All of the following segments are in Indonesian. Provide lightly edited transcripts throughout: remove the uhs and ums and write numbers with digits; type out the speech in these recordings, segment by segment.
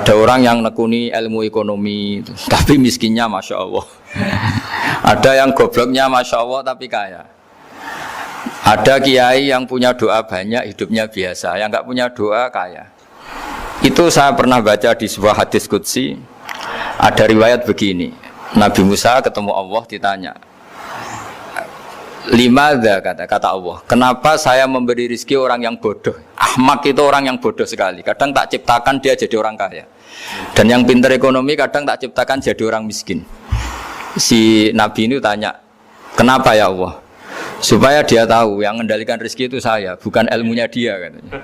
Ada orang yang nekuni ilmu ekonomi, tapi miskinnya Masya Allah. Ada yang gobloknya Masya Allah, tapi kaya. Ada kiai yang punya doa banyak, hidupnya biasa. Yang nggak punya doa, kaya. Itu saya pernah baca di sebuah hadis qudsi. Ada riwayat begini. Nabi Musa ketemu Allah, ditanya, limadza, kata Allah, kenapa saya memberi rezeki orang yang bodoh? Ahmak itu orang yang bodoh sekali. Kadang tak ciptakan dia jadi orang kaya, dan yang pintar ekonomi kadang tak ciptakan jadi orang miskin. Si Nabi ini tanya, kenapa ya Allah? Supaya dia tahu yang mengendalikan rezeki itu saya, bukan ilmunya dia, katanya.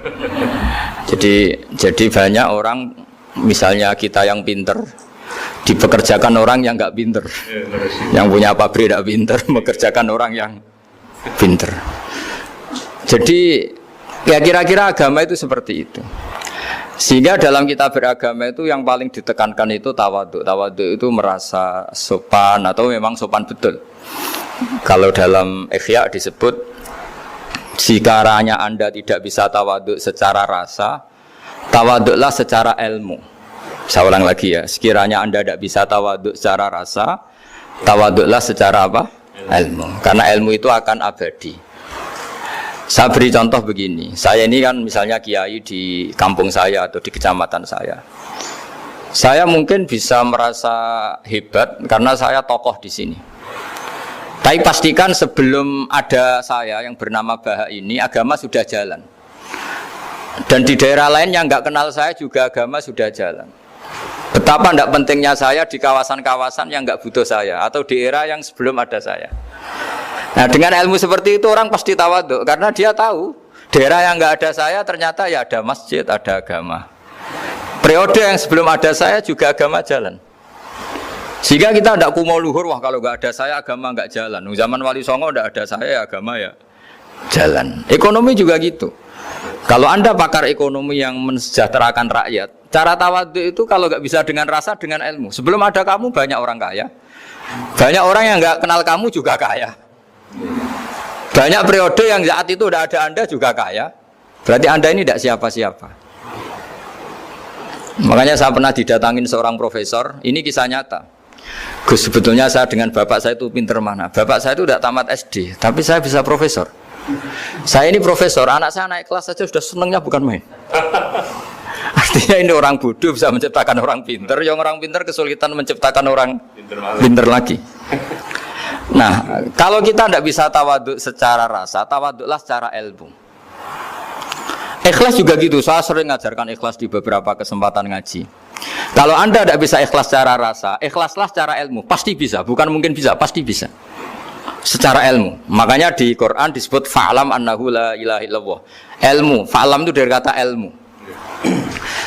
Jadi banyak orang, misalnya kita yang pintar dipekerjakan orang yang nggak pintar, yang punya pabrik tidak pintar, mengerjakan orang yang pintar. Jadi ya kira-kira agama itu seperti itu. Sehingga dalam kita beragama itu yang paling ditekankan itu tawadhu. Tawadhu itu merasa sopan atau memang sopan betul. Kalau dalam Ihya disebut, sekiranya Anda tidak bisa tawadhu secara rasa, tawadhulah secara ilmu. Saya ulang lagi ya, sekiranya Anda tidak bisa tawadhu secara rasa, tawadhulah secara apa? Ilmu. Karena ilmu itu akan abadi. Saya beri contoh begini, saya ini kan misalnya kiai di kampung saya atau di kecamatan saya. Saya mungkin bisa merasa hebat karena saya tokoh di sini. Tapi pastikan sebelum ada saya yang bernama Baha ini, agama sudah jalan. Dan di daerah lain yang nggak kenal saya juga agama sudah jalan. Betapa tidak pentingnya saya di kawasan-kawasan yang nggak butuh saya, atau di era yang sebelum ada saya. Nah, dengan ilmu seperti itu orang pasti tawadhu, karena dia tahu daerah yang nggak ada saya ternyata ya ada masjid, ada agama. Periode yang sebelum ada saya juga agama jalan. Sehingga kita tidak kumo luhur, wah kalau nggak ada saya agama nggak jalan. Zaman Wali Songo tidak ada saya agama ya jalan. Ekonomi juga gitu. Kalau Anda pakar ekonomi yang mensejahterakan rakyat, cara tawadhu itu kalau nggak bisa dengan rasa, dengan ilmu. Sebelum ada kamu banyak orang kaya, banyak orang yang nggak kenal kamu juga kaya. Banyak periode yang saat itu udah ada Anda juga kaya. Berarti Anda ini tidak siapa-siapa. Makanya saya pernah didatangin seorang profesor. Ini kisah nyata. Gus, sebetulnya saya dengan bapak saya itu pinter mana? Bapak saya itu tidak tamat SD, tapi saya bisa profesor. Saya ini profesor, anak saya naik kelas saja sudah senangnya bukan main. Artinya ini orang bodoh bisa menciptakan orang pinter, yang orang pinter kesulitan menciptakan orang pinter lagi. Nah, kalau kita tidak bisa tawadhu secara rasa, tawadhulah secara ilmu. Ikhlas juga gitu, saya sering ngajarkan ikhlas di beberapa kesempatan ngaji. Kalau Anda tidak bisa ikhlas secara rasa, ikhlaslah secara ilmu, pasti bisa, bukan mungkin bisa, pasti bisa. Secara ilmu. Makanya di Quran disebut fa'lam annahu la ilaha illallah. Ilmu, fa'lam itu dari kata ilmu.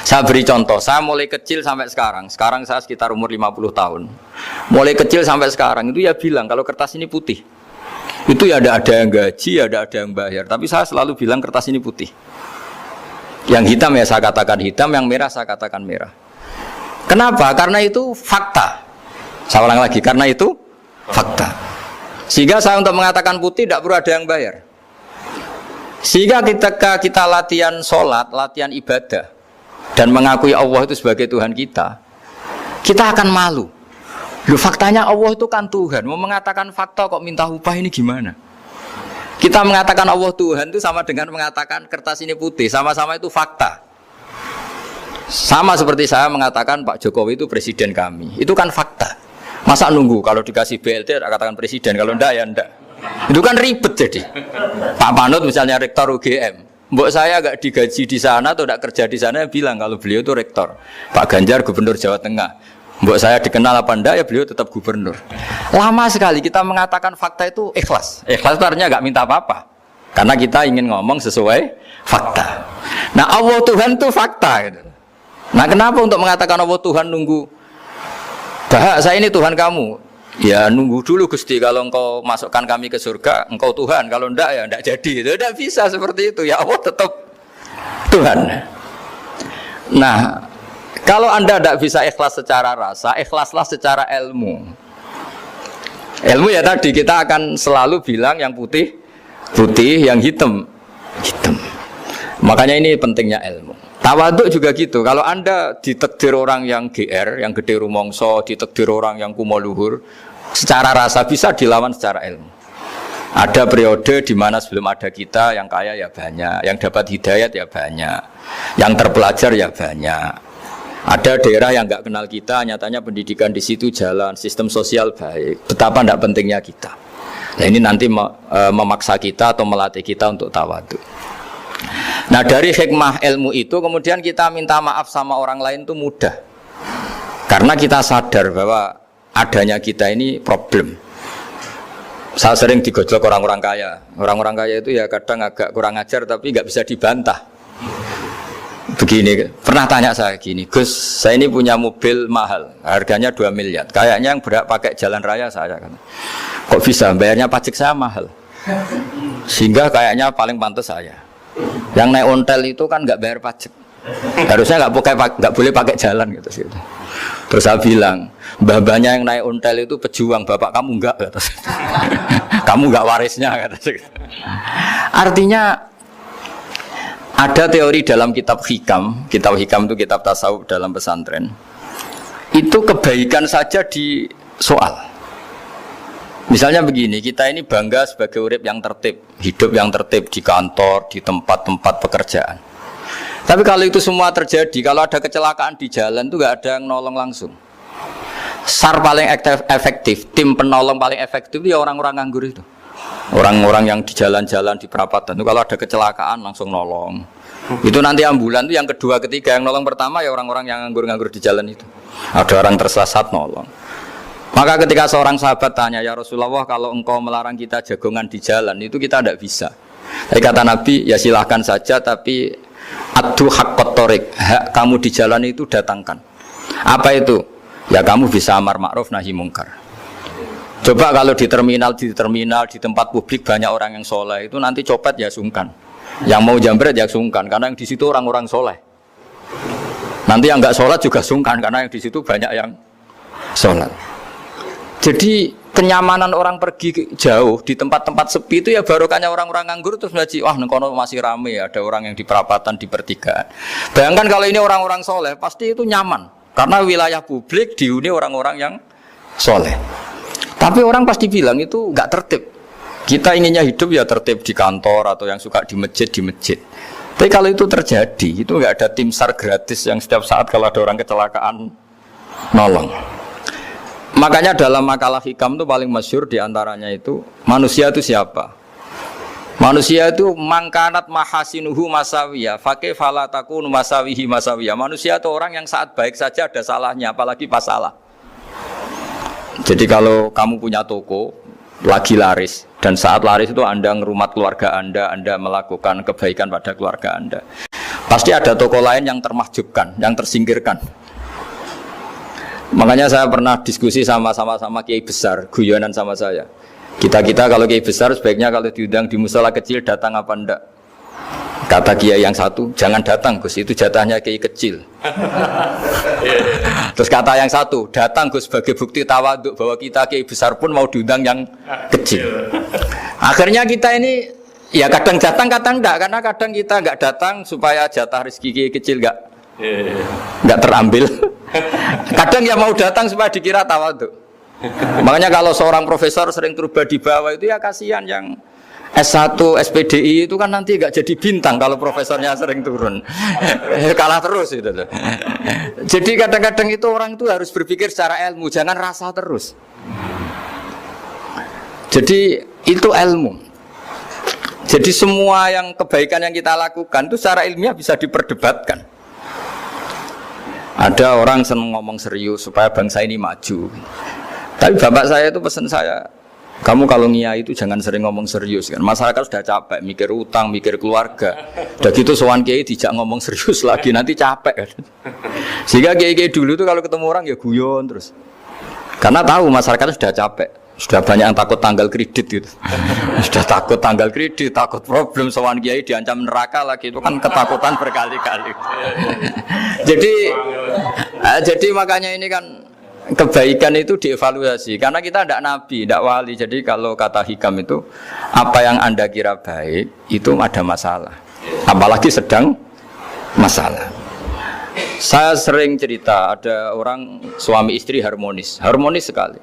Saya beri contoh, saya mulai kecil sampai sekarang saya sekitar umur 50 tahun. Mulai kecil sampai sekarang itu ya bilang kalau kertas ini putih. Itu ya ada yang gaji, ada yang bayar, tapi saya selalu bilang kertas ini putih. Yang hitam ya saya katakan hitam, yang merah saya katakan merah. Kenapa? Karena itu fakta. Saya ulang lagi, karena itu fakta. Sehingga saya untuk mengatakan putih tidak perlu ada yang bayar. Sehingga ketika kita latihan sholat, latihan ibadah, dan mengakui Allah itu sebagai Tuhan kita akan malu. Loh, faktanya Allah itu kan Tuhan. Mau mengatakan fakta kok minta upah, ini gimana? Kita mengatakan Allah Tuhan itu sama dengan mengatakan kertas ini putih. Sama-sama itu fakta. Sama seperti saya mengatakan Pak Jokowi itu presiden kami. Itu kan fakta. Masa nunggu kalau dikasih BLT katakan presiden, kalau enggak ya enggak. Itu kan ribet jadi. Pak Panut misalnya rektor UGM, mbok saya enggak digaji di sana atau enggak kerja di sana, bilang kalau beliau itu rektor. Pak Ganjar gubernur Jawa Tengah, mbok saya dikenal apa enggak ya beliau tetap gubernur. Lama sekali kita mengatakan fakta itu ikhlas. Ikhlas itu artinya enggak minta apa-apa. Karena kita ingin ngomong sesuai fakta. Nah, Allah Tuhan itu fakta gitu. Nah, kenapa untuk mengatakan Allah Tuhan nunggu? Bah, saya ini Tuhan kamu. Ya nunggu dulu Gusti, kalau engkau masukkan kami ke surga, engkau Tuhan. Kalau enggak ya enggak jadi. Tidak bisa seperti itu. Ya Allah tetap Tuhan. Nah, kalau Anda tidak bisa ikhlas secara rasa, ikhlaslah secara ilmu. Ilmu ya tadi kita akan selalu bilang yang putih putih, yang hitam hitam. Makanya ini pentingnya ilmu. Tawaduk juga gitu. Kalau Anda ditakdir orang yang GR, yang gede rumongso, ditakdir orang yang kumo luhur, secara rasa bisa dilawan secara ilmu. Ada periode di mana sebelum ada kita yang kaya ya banyak, yang dapat hidayat ya banyak, yang terpelajar ya banyak. Ada daerah yang nggak kenal kita, nyatanya pendidikan di situ jalan, sistem sosial baik. Betapa tidak pentingnya kita. Nah ini nanti memaksa kita atau melatih kita untuk tawaduk. Nah dari hikmah ilmu itu kemudian kita minta maaf sama orang lain itu mudah. Karena kita sadar bahwa adanya kita ini problem. Saya sering digojlok orang-orang kaya. Orang-orang kaya itu ya kadang agak kurang ajar tapi nggak bisa dibantah. Begini, pernah tanya saya gini, Gus, saya ini punya mobil mahal, harganya 2 miliar. Kayaknya yang berak pakai jalan raya saya kan. Kok bisa bayarnya pajak saya mahal? Sehingga kayaknya paling pantas saya. Yang naik ontel itu kan nggak bayar pajak, harusnya nggak boleh pakai jalan gitu. Terus saya bilang, mbah-mbahnya yang naik ontel itu pejuang, bapak kamu nggak, kata saya. Kamu nggak warisnya, kata saya. Artinya ada teori dalam kitab hikam itu kitab tasawuf dalam pesantren. Itu kebaikan saja di soal. Misalnya begini, kita ini bangga sebagai urip yang tertib, hidup yang tertib di kantor, di tempat-tempat pekerjaan. Tapi kalau itu semua terjadi, kalau ada kecelakaan di jalan itu gak ada yang nolong langsung. SAR paling efektif, tim penolong paling efektif itu ya orang-orang nganggur itu. Orang-orang yang di jalan-jalan, di perapatan itu kalau ada kecelakaan langsung nolong. Itu nanti ambulan itu yang kedua, ketiga, yang nolong pertama ya orang-orang yang nganggur-nganggur di jalan itu. Ada orang tersesat nolong. Maka ketika seorang sahabat tanya, ya Rasulullah, kalau engkau melarang kita jagongan di jalan, itu kita tidak bisa. Tapi kata Nabi, ya silahkan saja, tapi adu haqqat thoriq, hak kamu di jalan itu datangkan. Apa itu? Ya kamu bisa amar ma'ruf nahi mungkar. Coba kalau di terminal, di tempat publik banyak orang yang soleh, itu nanti copet ya sungkan. Yang mau jambret ya sungkan, karena yang di situ orang-orang soleh. Nanti yang nggak sholat juga sungkan, karena yang di situ banyak yang sholat. Jadi kenyamanan orang pergi jauh di tempat-tempat sepi itu ya barokahnya orang-orang nganggur terus ngaji, wah nengkono masih rame ya, ada orang yang di perapatan, di pertigaan. Bayangkan kalau ini orang-orang soleh, pasti itu nyaman karena wilayah publik dihuni orang-orang yang soleh. Tapi orang pasti bilang itu nggak tertib. Kita inginnya hidup ya tertib di kantor atau yang suka di masjid di masjid. Tapi kalau itu terjadi, itu nggak ada tim SAR gratis yang setiap saat kalau ada orang kecelakaan nolong. Makanya dalam makalah hikam itu paling masyhur diantaranya itu manusia itu siapa? Manusia itu mangkanat mahasinuhu masawiya, fakih falatakun masawihi masawiya. Manusia itu orang yang saat baik saja ada salahnya, apalagi pas salah. Jadi kalau kamu punya toko lagi laris dan saat laris itu Anda ngerumat keluarga Anda melakukan kebaikan pada keluarga Anda, pasti ada toko lain yang termahjubkan, yang tersingkirkan. Makanya saya pernah diskusi sama kiai besar, guyonan sama saya. Kita kalau kiai besar sebaiknya kalau diundang di musala kecil datang apa enggak? Kata kiai yang satu, jangan datang Gus, itu jatahnya kiai kecil. Terus kata yang satu, datang Gus sebagai bukti tawaduk bahwa kita kiai besar pun mau diundang yang kecil. Akhirnya kita ini ya kadang datang kadang enggak, karena kadang kita enggak datang supaya jatah rezeki kiai kecil enggak terambil. Kadang ya mau datang supaya dikira tawaduk. Makanya kalau seorang profesor sering terubah di bawah itu ya kasihan yang S1, SPDI itu kan nanti enggak jadi bintang kalau profesornya sering turun. Kalah terus itu. Jadi kadang-kadang itu orang itu harus berpikir secara ilmu, jangan rasa terus. Jadi itu ilmu. Jadi semua yang kebaikan yang kita lakukan itu secara ilmiah bisa diperdebatkan. Ada orang senang ngomong serius supaya bangsa ini maju. Tapi bapak saya itu pesan saya, kamu kalau ngiyai itu jangan sering ngomong serius kan. Masyarakat sudah capek mikir utang, mikir keluarga. Udah gitu sowan kiai dijak ngomong serius lagi nanti capek kan. Sehingga kiai-kiai dulu itu kalau ketemu orang ya guyon terus. Karena tahu masyarakat sudah capek. Sudah banyak yang takut tanggal kredit gitu. Sudah takut tanggal kredit, takut problem sowan kiai diancam neraka lagi, itu kan ketakutan berkali-kali. Jadi makanya ini kan kebaikan itu dievaluasi karena kita tidak nabi, tidak wali. Jadi kalau kata hikam itu apa yang Anda kira baik itu ada masalah. Apalagi sedang masalah. Saya sering cerita ada orang suami istri harmonis sekali.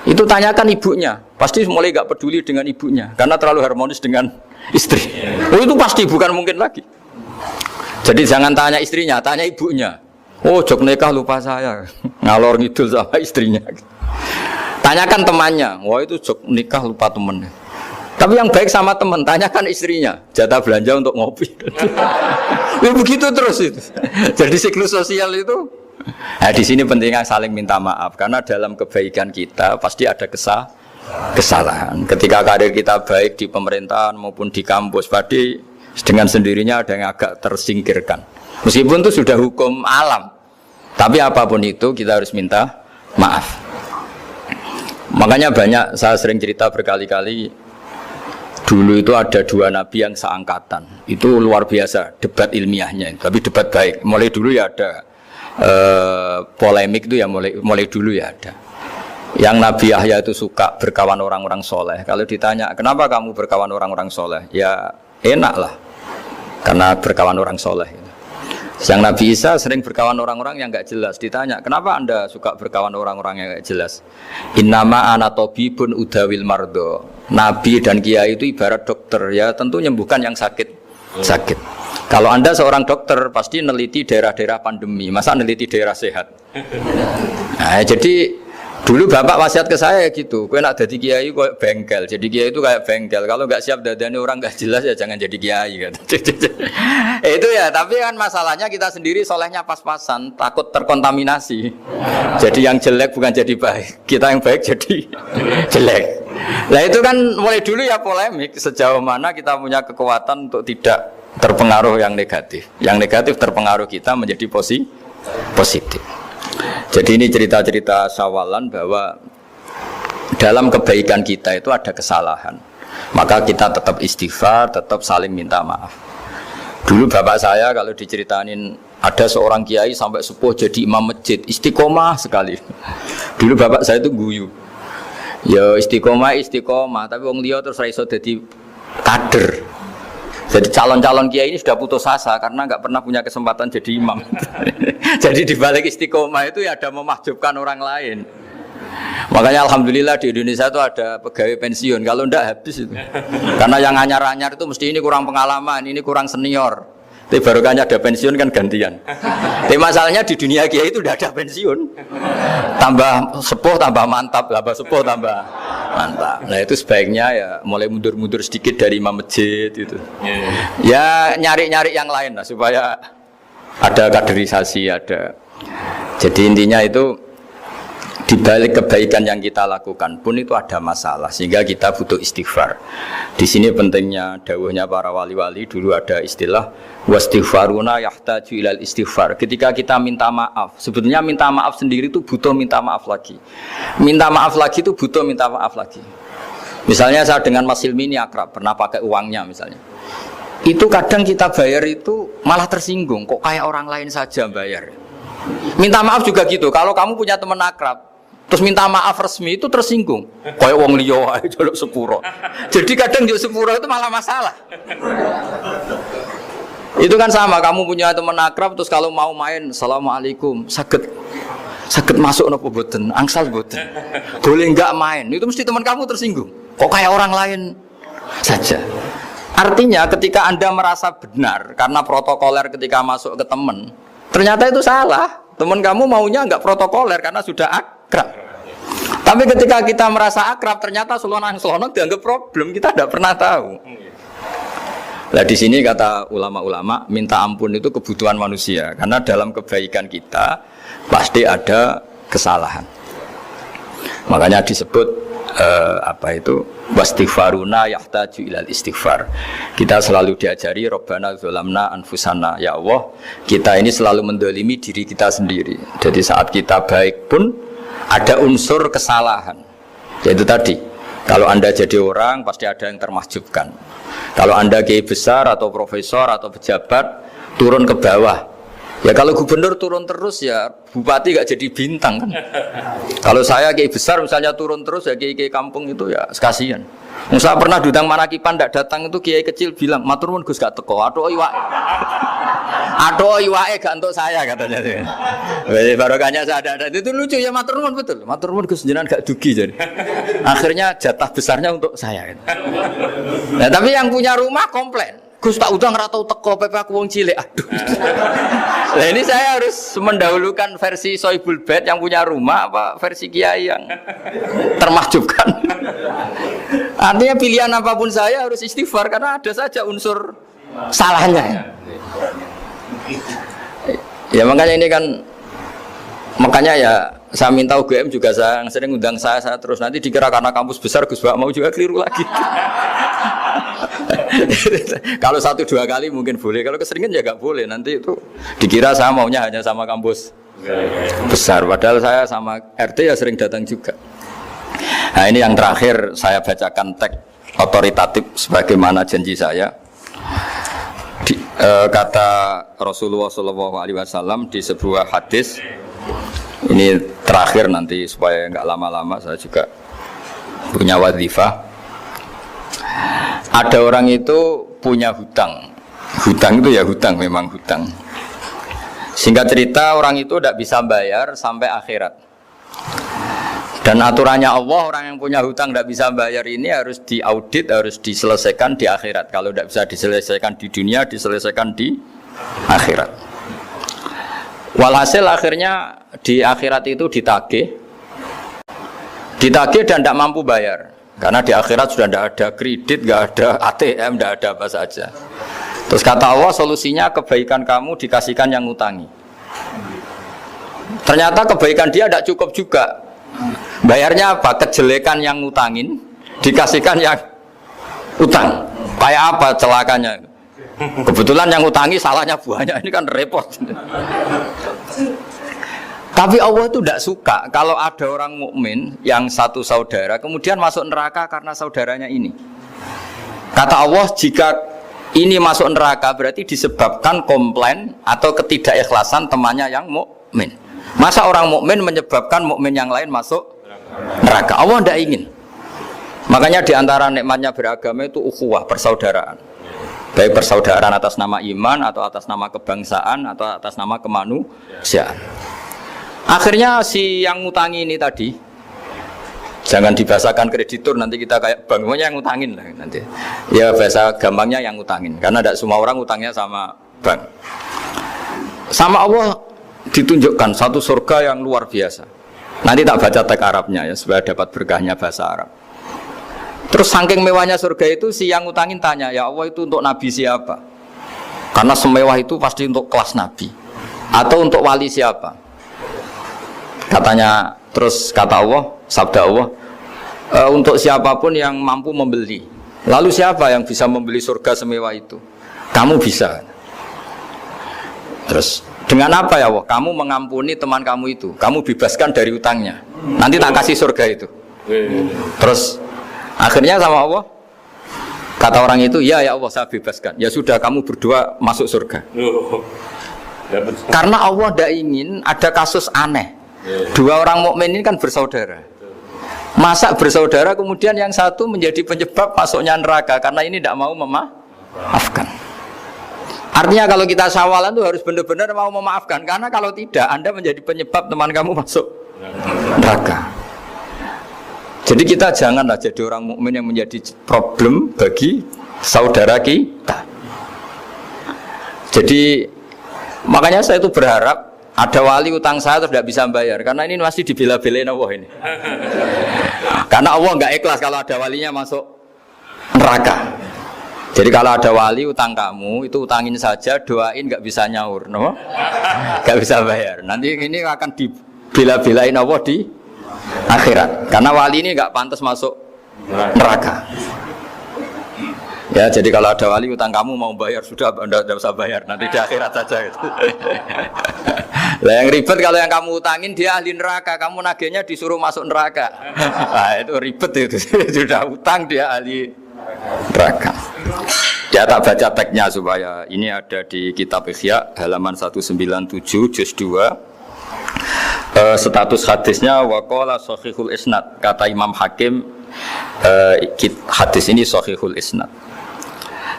Itu tanyakan ibunya, pasti mulai gak peduli dengan ibunya karena terlalu harmonis dengan istri. Oh itu pasti bukan mungkin lagi. Jadi jangan tanya istrinya, tanya ibunya. Oh jok nikah lupa saya, ngalor ngidul sama istrinya. Tanyakan temannya, wah itu jok nikah lupa temennya. Tapi yang baik sama teman, tanyakan istrinya, jatah belanja untuk ngopi. Ya begitu terus itu. Jadi siklus sosial itu. Nah, di sini pentingnya saling minta maaf karena dalam kebaikan kita pasti ada kesalahan. Ketika karir kita baik di pemerintahan maupun di kampus, pasti dengan sendirinya ada yang agak tersingkirkan. Meskipun itu sudah hukum alam, tapi apapun itu kita harus minta maaf. Makanya banyak saya sering cerita berkali-kali. Dulu itu ada dua nabi yang seangkatan. Itu luar biasa debat ilmiahnya, tapi debat baik. Mulai dulu ya ada polemik itu ya mulai dulu ya ada. Yang Nabi Yahya itu suka berkawan orang-orang soleh. Kalau ditanya kenapa kamu berkawan orang-orang soleh, ya enak lah karena berkawan orang soleh. Yang Nabi Isa sering berkawan orang-orang yang nggak jelas. Ditanya kenapa anda suka berkawan orang-orang yang nggak jelas, innama ana tabibun udawil mardo. Nabi dan kiai itu ibarat dokter, ya tentu menyembuhkan yang sakit. Kalau anda seorang dokter pasti neliti daerah-daerah pandemi, masa neliti daerah sehat? Nah, jadi dulu bapak wasiat ke saya gitu, kowe nak jadi kiai kayak bengkel, jadi kiai itu kayak bengkel, kalau nggak siap dadani orang nggak jelas ya jangan jadi kiai kan. Itu ya, tapi kan masalahnya kita sendiri solehnya pas-pasan, takut terkontaminasi. Jadi yang jelek bukan jadi baik, kita yang baik jadi jelek. Nah itu kan mulai dulu ya polemik, sejauh mana kita punya kekuatan untuk tidak terpengaruh yang negatif. Yang negatif terpengaruh kita menjadi positif. Jadi ini cerita-cerita sawalan bahwa dalam kebaikan kita itu ada kesalahan. Maka kita tetap istighfar, tetap saling minta maaf. Dulu bapak saya kalau diceritain ada seorang kiai sampai sepuh jadi imam masjid, istiqomah sekali. Dulu bapak saya itu guyu. Ya istiqomah, tapi wong liya terus ra iso dadi kader. Jadi calon-calon kiai ini sudah putus asa karena nggak pernah punya kesempatan jadi imam. Jadi di balik istiqomah itu ya ada memahjubkan orang lain. Makanya alhamdulillah di Indonesia itu ada pegawai pensiun. Kalau enggak habis itu. Karena yang anyar-anyar itu mesti ini kurang pengalaman, ini kurang senior. Tapi barokahnya ada pensiun kan gantian. Tapi masalahnya di dunia kiai itu udah ada pensiun. Tambah sepuh tambah mantap, tambah sepuh tambah mantap. Nah itu sebaiknya ya mulai mundur-mundur sedikit dari imam masjid itu. Ya nyari-nyari yang lain lah supaya ada kaderisasi, ada. Jadi intinya itu di balik kebaikan yang kita lakukan pun itu ada masalah sehingga kita butuh istighfar. Di sini pentingnya dawuhnya para wali-wali, dulu ada istilah wastighfaruna yahtaju ilal istighfar. Ketika kita minta maaf, sebetulnya minta maaf sendiri itu butuh minta maaf lagi. Minta maaf lagi itu butuh minta maaf lagi. Misalnya saya dengan Mas Hilmi ini akrab, pernah pakai uangnya misalnya. Itu kadang kita bayar itu malah tersinggung, kok kayak orang lain saja bayar. Minta maaf juga gitu. Kalau kamu punya teman akrab terus minta maaf resmi itu tersinggung. Kayak wong liya ae jaluk sepuro. Jadi kadang jaluk sepuro itu malah masalah. Itu kan sama, kamu punya teman akrab terus kalau mau main assalamualaikum, saged masuk napa boten? Angsal boten. Boleh enggak main? Itu mesti teman kamu tersinggung. Kok kayak orang lain saja. Artinya ketika Anda merasa benar karena protokoler ketika masuk ke teman, ternyata itu salah. Teman kamu maunya enggak protokoler karena sudah akrab. Tapi ketika kita merasa akrab, ternyata selonang-selonang dianggap problem, kita tidak pernah tahu. Nah di sini kata ulama-ulama, minta ampun itu kebutuhan manusia, karena dalam kebaikan kita pasti ada kesalahan. Makanya disebut wastighfaruna yahtaju ilal istighfar. Kita selalu diajari Rabbana dzalamna anfusana, ya Allah kita ini selalu mendolimi diri kita sendiri. Jadi saat kita baik pun ada unsur kesalahan. Yaitu tadi, kalau Anda jadi orang pasti ada yang termahjubkan. Kalau Anda kiai besar atau profesor atau pejabat turun ke bawah, ya kalau gubernur turun terus ya bupati gak jadi bintang kan. Kalau saya kiai besar misalnya turun terus ya kiai kampung itu ya sekasian. Saya pernah diundang Manakipan tidak datang itu kiai kecil bilang matur nuwun Gus gak teko. Aduh iwak. Aduh iwae gak untuk saya katanya. Barokahnya saya ada. Itu lucu ya matur nuwun betul. Matur nuwun Gus jenengan gak dugi jadi. Akhirnya jatah besarnya untuk saya. Nah, tapi yang punya rumah komplain. Gus tak udah ngeratau teko PP aku wong cilik. Aduh. Nah ini saya harus mendahulukan versi Sohibul Bait yang punya rumah apa versi Kiai yang termahjubkan. Artinya pilihan apapun saya harus istighfar karena ada saja unsur salahnya. Ya makanya ini kan makanya ya saya minta UGM juga saya sering undang saya terus nanti dikira karena kampus besar Gus Bak mau juga keliru lagi. Kalau 1-2 kali mungkin boleh, kalau keseringan ya nggak boleh. Nanti itu dikira saya maunya hanya sama kampus besar, padahal saya sama RT ya sering datang juga. Nah ini yang terakhir saya bacakan teks otoritatif sebagaimana janji saya. Kata Rasulullah SAW di sebuah hadis. Ini terakhir nanti supaya nggak lama-lama saya juga punya wadhifah. Ada orang itu punya hutang. Hutang itu ya hutang, memang hutang. Singkat cerita orang itu tidak bisa bayar sampai akhirat. Dan aturannya Allah orang yang punya hutang tidak bisa bayar ini harus diaudit, harus diselesaikan di akhirat. Kalau tidak bisa diselesaikan di dunia, diselesaikan di akhirat. Walhasil akhirnya di akhirat itu ditagih dan tidak mampu bayar. Karena di akhirat sudah tidak ada kredit, tidak ada ATM, tidak ada apa saja. Terus kata Allah solusinya kebaikan kamu dikasihkan yang ngutangi. Ternyata kebaikan dia tidak cukup juga. Bayarnya apa? Kejelekan yang ngutangin dikasihkan yang utang. Kayak apa celakanya? Kebetulan yang ngutangi salahnya banyak, ini kan repot. Tapi Allah itu tidak suka kalau ada orang mukmin yang satu saudara kemudian masuk neraka karena saudaranya ini. Kata Allah jika ini masuk neraka berarti disebabkan komplain atau ketidakikhlasan temannya yang mukmin. Masa orang mukmin menyebabkan mukmin yang lain masuk neraka? Allah tidak ingin. Makanya diantara nikmatnya beragama itu ukhuwah, persaudaraan. Baik persaudaraan atas nama iman atau atas nama kebangsaan atau atas nama kemanusiaan. Akhirnya si yang ngutangi ini tadi, jangan dibahasakan kreditur nanti kita kayak bank, pokoknya yang ngutangin lah nanti. Ya bahasa gampangnya yang ngutangin, karena tidak semua orang ngutangnya sama bank. Sama Allah ditunjukkan satu surga yang luar biasa. Nanti tak baca teks Arabnya ya supaya dapat berkahnya bahasa Arab. Terus saking mewahnya surga itu si yang ngutangin tanya, ya Allah itu untuk nabi siapa? Karena semewah itu pasti untuk kelas nabi. Atau untuk wali siapa? Katanya, terus kata Allah, sabda Allah, untuk siapapun yang mampu membeli. Lalu siapa yang bisa membeli surga semewah itu? Kamu bisa. Terus dengan apa ya Allah? Kamu mengampuni teman kamu itu, kamu bebaskan dari utangnya. Nanti tak kasih surga itu. Terus akhirnya sama Allah, kata orang itu, ya Allah saya bebaskan. Ya sudah kamu berdua masuk surga. Karena Allah tidak ingin ada kasus aneh. Dua orang mukmin ini kan bersaudara. Masa bersaudara kemudian yang satu menjadi penyebab masuknya neraka karena ini tidak mau memaafkan. Artinya kalau kita syawalan itu harus benar-benar mau memaafkan, karena kalau tidak Anda menjadi penyebab teman kamu masuk neraka. Jadi kita janganlah jadi orang mukmin yang menjadi problem bagi saudara kita. Jadi makanya saya itu berharap ada wali utang saya terus tidak bisa bayar, karena ini masih dibela-belain Allah ini. Karena Allah nggak ikhlas kalau ada walinya masuk neraka. Jadi kalau ada wali utang kamu itu utangin saja, doain nggak bisa nyaur, no? Nggak bisa bayar. Nanti ini akan dibela-belain Allah di akhirat. Karena wali ini nggak pantas masuk neraka. Ya, jadi kalau ada wali utang kamu mau bayar sudah, tidak usah bayar, nanti di akhirat saja itu. Lah yang ribet kalau yang kamu utangin dia ahli neraka, kamu nagihnya disuruh masuk neraka. Nah, itu ribet itu. Sudah utang dia ahli neraka. Ya tak baca teksnya supaya ini ada di kitab Ihya halaman 197 juz 2. Status hadisnya waqala shahihul isnad, kata Imam Hakim hadis ini shahihul isnad.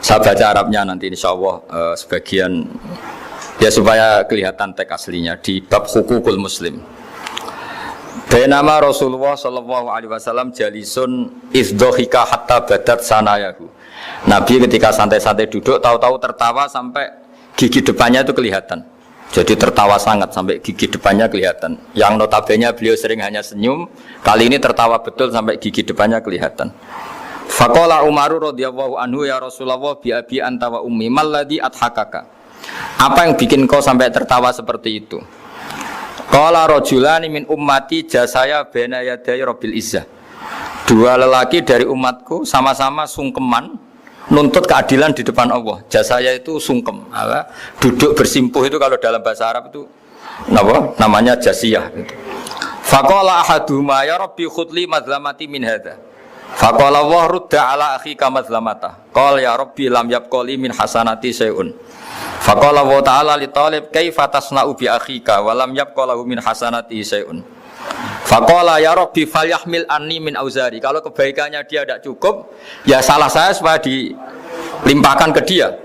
Saya baca Arabnya nanti insyaallah sebagian Ya supaya kelihatan teks aslinya di bab hukukul muslim. Bainama Rasulullah sallallahu alaihi wasallam jalisun izdhika hatta badat sanayahu. Nabi ketika santai-santai duduk tahu-tahu tertawa sampai gigi depannya itu kelihatan. Jadi tertawa sangat sampai gigi depannya kelihatan. Yang notabene beliau sering hanya senyum, kali ini tertawa betul sampai gigi depannya kelihatan. Faqala Umar radhiyallahu anhu ya Rasulullah bi abi anta wa ummi mal ladzi adhakaka. Apa yang bikin kau sampai tertawa seperti itu? Qala rajulani min ummati jasaya baina yaday rabbil izzah. Dua lelaki dari umatku sama-sama sungkeman nuntut keadilan di depan Allah. Jasaya itu sungkem, duduk bersimpuh itu kalau dalam bahasa Arab itu namanya jasiyah gitu. Faqala ahaduhuma ya rabbi khudli madlamati min hadza. Faqala wa rudda ala akhika madlamata. Qala ya rabbi lam yabqali min hasanati syai'un. Faqala wa ta'ala li talib kaifa tasna'u bi akhika wa lam yabqa lahu min hasanati syai'un. Faqala ya rabbi falyahmil anni min auzari. Kalau kebaikannya dia tidak cukup, ya salah saya supaya dilimpahkan ke dia.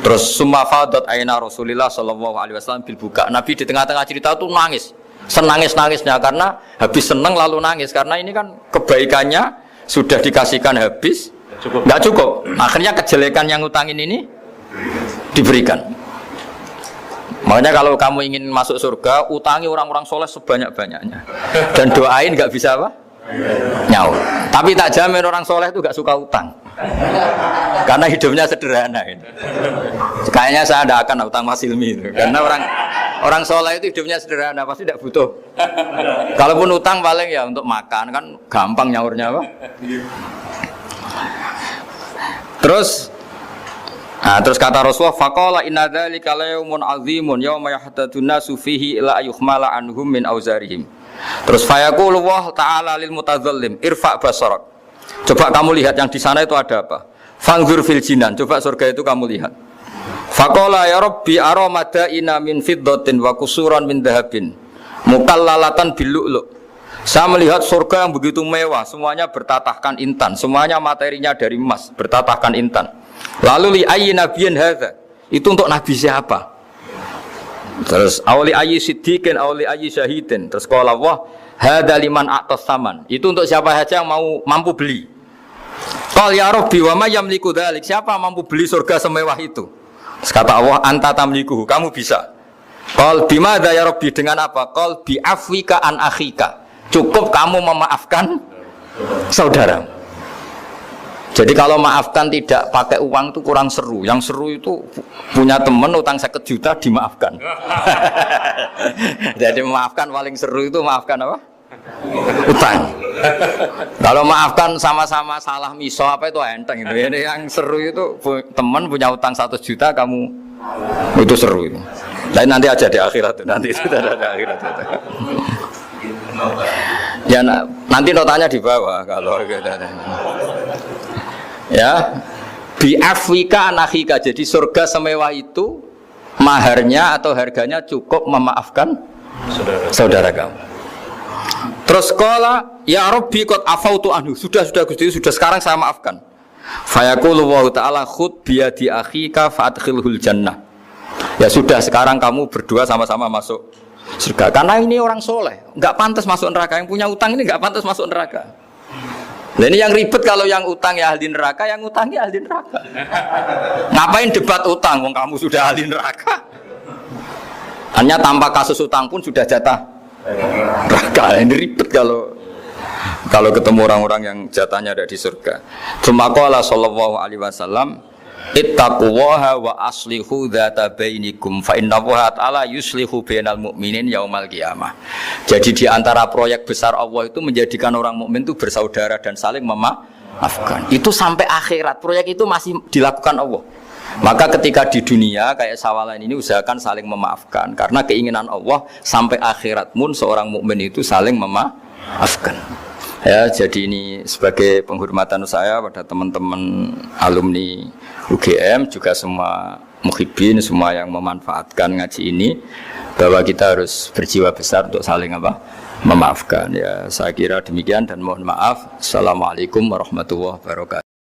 Terus summa fadat aina Rasulillah sallallahu alaihi wasallam bil buka. Nabi di tengah-tengah cerita itu nangis. Senangis-nangisnya karena habis seneng lalu nangis karena ini kan kebaikannya sudah dikasihkan habis enggak cukup. Akhirnya kejelekan yang utangin ini diberikan. Makanya kalau kamu ingin masuk surga, utangi orang-orang soleh sebanyak-banyaknya. Dan doain nggak bisa apa? Nyaur. Tapi tak jamin orang soleh itu nggak suka utang. Karena hidupnya sederhana. Kayaknya saya tidak akan utang Mas Ilmi itu. Karena orang soleh itu hidupnya sederhana, pasti tidak butuh. Kalaupun utang paling ya untuk makan, kan gampang nyaurnya apa? Terus kata Rasulullah faqala inna dzalika yaumun azimun yauma yahtadun nasu fihi ila ayuhmala anhum min auzarihim. Terus fayaqulu wa ta'ala lil mutadzallim irfa basarak. Coba kamu lihat yang di sana itu ada apa? Fanzur fil jinan, coba surga itu kamu lihat. Faqala ya rabbi ara madaina min fiddatin wa kusuran min dhahabin mukallalatan bil lu'lu'. Saya melihat surga yang begitu mewah, semuanya bertatahkan intan, semuanya materinya dari emas, bertatahkan intan. Lalu li ayyi nabiyyin hadza? Itu untuk nabi siapa? Terus awli ayyi siddiqin awli ayyi syahidin. Terus qala Allah hadza liman a'tas saman. Itu untuk siapa saja yang mampu beli. Qal ya rabbi wa may yamliku dzalik? Siapa mampu beli surga semewah itu? Terus kata Allah anta tamlikuhu, kamu bisa. Qal bimadza ya rabbi, dengan apa? Qal bi afwika an akhika. Cukup kamu memaafkan saudara. Jadi kalau maafkan tidak pakai uang itu kurang seru. Yang seru itu punya teman utang 1 juta dimaafkan. Jadi memaafkan paling seru itu maafkan apa? Utang. Kalau maafkan sama-sama salah miso apa itu enteng itu. Ini yang seru itu teman punya utang 1 juta kamu itu seru itu. Lain nanti aja di akhirat itu. Nanti itu ada di akhirat itu. Ya nanti notanya di bawah kalau gitu. Ya, bi afwika anakhika. Jadi surga semewah itu maharnya atau harganya cukup memaafkan saudara kamu. Terus qala ya rabbi qad afautu anhu. Sudah Gusti, sudah sekarang saya maafkan. Fayaqulu wa ta'ala khud bi yadi akhika fa'adkhilhul jannah. Ya sudah sekarang kamu berdua sama-sama masuk surga. Karena ini orang soleh, enggak pantas masuk neraka. Yang punya utang ini enggak pantas masuk neraka. Nah ini yang ribet kalau yang utang ya ahli neraka, yang utang ya ahli neraka. Ngapain debat utang, wong kamu sudah ahli neraka. Hanya tanpa kasus utang pun sudah jatah neraka. Ini ribet kalau ketemu orang-orang yang jatahnya ada di surga. Cuma qala sallallahu alaihi wasallam ittaqullaha wa aslihu dzata bainikum fa innallaha ta'ala yuslihu bainal mu'minin yaumal qiyamah. Jadi di antara proyek besar Allah itu menjadikan orang mukmin itu bersaudara dan saling memaafkan. Itu sampai akhirat proyek itu masih dilakukan Allah. Maka ketika di dunia kayak sawalan ini usahakan saling memaafkan karena keinginan Allah sampai akhirat pun seorang mukmin itu saling memaafkan. Ya, jadi ini sebagai penghormatan saya pada teman-teman alumni UGM juga semua muhibbin, semua yang memanfaatkan ngaji ini bahwa kita harus berjiwa besar untuk saling memaafkan. Ya, saya kira demikian dan mohon maaf. Assalamualaikum warahmatullahi wabarakatuh.